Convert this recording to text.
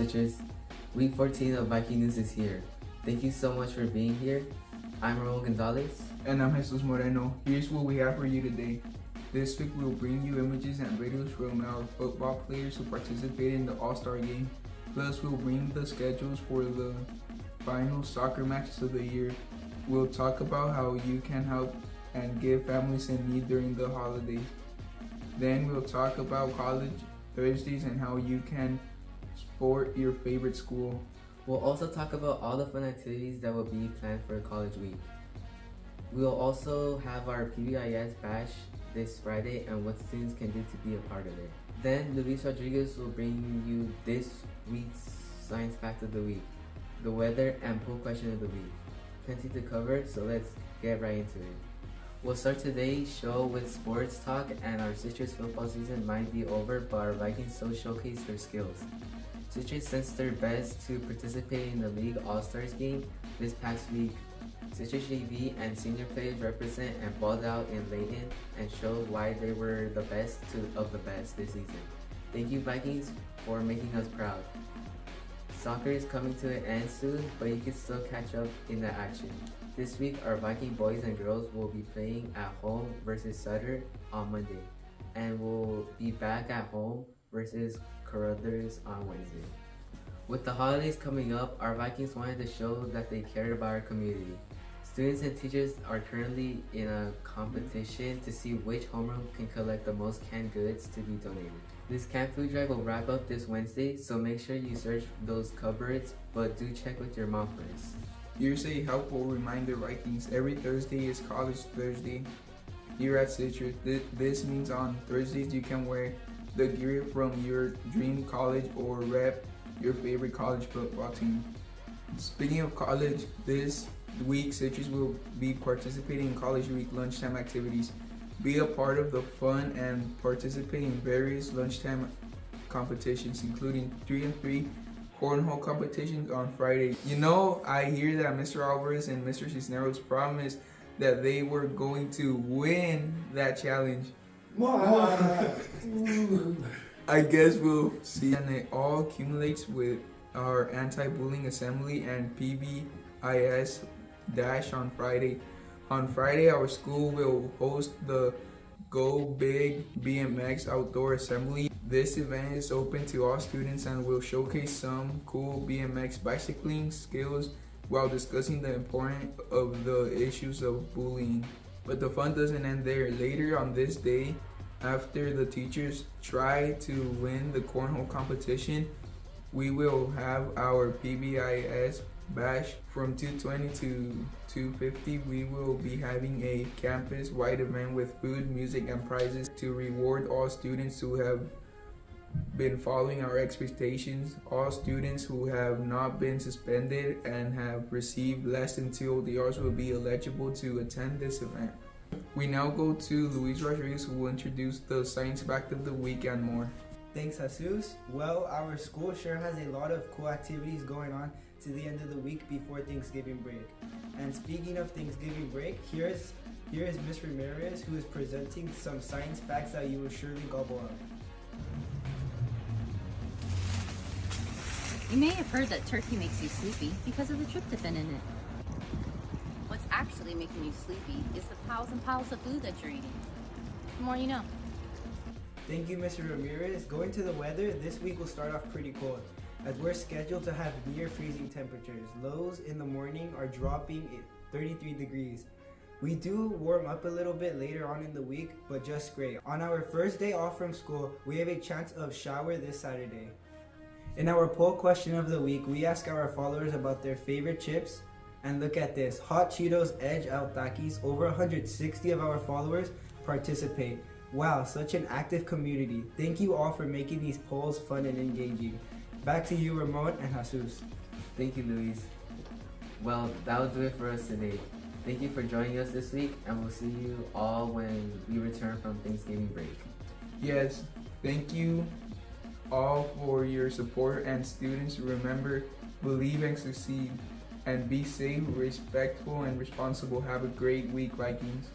Citrus. Week 14 of Viking News is here. Thank you so much for being here. I'm Ramon Gonzalez. And I'm Jesus Moreno. Here's what we have for you today. This week we'll bring you images and videos from our football players who participated in the All-Star game. Plus we'll bring the schedules for the final soccer matches of the year. We'll talk about how you can help and give families in need during the holidays. Then we'll talk about college Thursdays and how you can support your favorite school. We'll also talk about all the fun activities that will be planned for College Week. We'll also have our PBIS bash this Friday and what students can do to be a part of it. Then Luis Rodriguez will bring you this week's science fact of the week, the weather, and poll question of the week. Plenty to cover, so let's get right into it. We'll start today's show with sports talk, and our Citrus football season might be over, but our Vikings still showcase their skills. Citrus sent their best to participate in the league All-Stars game this past week. Citrus JV and senior players represent and balled out in Layton and showed why they were the best of the best this season. Thank you Vikings for making us proud. Soccer is coming to an end soon, but you can still catch up in the action. This week, our Viking boys and girls will be playing at home versus Sutter on Monday, and will be back at home versus Carruthers on Wednesday. With the holidays coming up, our Vikings wanted to show that they cared about our community. Students and teachers are currently in a competition to see which homeroom can collect the most canned goods to be donated. This canned food drive will wrap up this Wednesday, so make sure you search those cupboards, but do check with your mom first. Here's a helpful reminder, Vikings. Every Thursday is College Thursday here at Citrus. This means on Thursdays you can wear the gear from your dream college or rep your favorite college football team. Speaking of college, this week Citrus will be participating in College Week lunchtime activities. Be a part of the fun and participate in various lunchtime competitions, including 3-on-3 cornhole competitions on Friday. You know, I hear that Mr. Alvarez and Mr. Cisneros promised that they were going to win that challenge. I guess we'll see. And it all accumulates with our anti-bullying assembly and PBIS dash on Friday. On Friday, our school will host the Go Big BMX Outdoor Assembly. This event is open to all students and will showcase some cool BMX bicycling skills while discussing the importance of the issues of bullying. But the fun doesn't end there. Later on this day, after the teachers try to win the cornhole competition, we will have our PBIS bash from 2:20 to 2:50. We will be having a campus-wide event with food, music, and prizes to reward all students who have been following our expectations. All students who have not been suspended and have received less than 2 ODRs will be eligible to attend this event. We now go to Luis Rodriguez, who will introduce the science fact of the week and more. Thanks, Jesus. Well, our school sure has a lot of cool activities going on to the end of the week before Thanksgiving break. And speaking of Thanksgiving break, here is Miss Ramirez, who is presenting some science facts that you will surely gobble up. You may have heard that turkey makes you sleepy because of the tryptophan in it. What's actually making you sleepy is the piles and piles of food that you're eating. The more you know. Thank you, Mr. Ramirez. Going to the weather, this week will start off pretty cold, as we're scheduled to have near freezing temperatures. Lows in the morning are dropping at 33 degrees. We do warm up a little bit later on in the week, but just great. On our first day off from school, we have a chance of shower this Saturday. In our poll question of the week, we ask our followers about their favorite chips, and look at this. Hot Cheetos Edge Out Takis, over 160 of our followers participate. Wow, such an active community. Thank you all for making these polls fun and engaging. Back to you, Ramon and Jesus. Thank you, Luis. Well, that'll do it for us today. Thank you for joining us this week, and we'll see you all when we return from Thanksgiving break. Yes, thank you all for your support, and students, remember, believe and succeed, and be safe, respectful, and responsible. Have a great week, Vikings.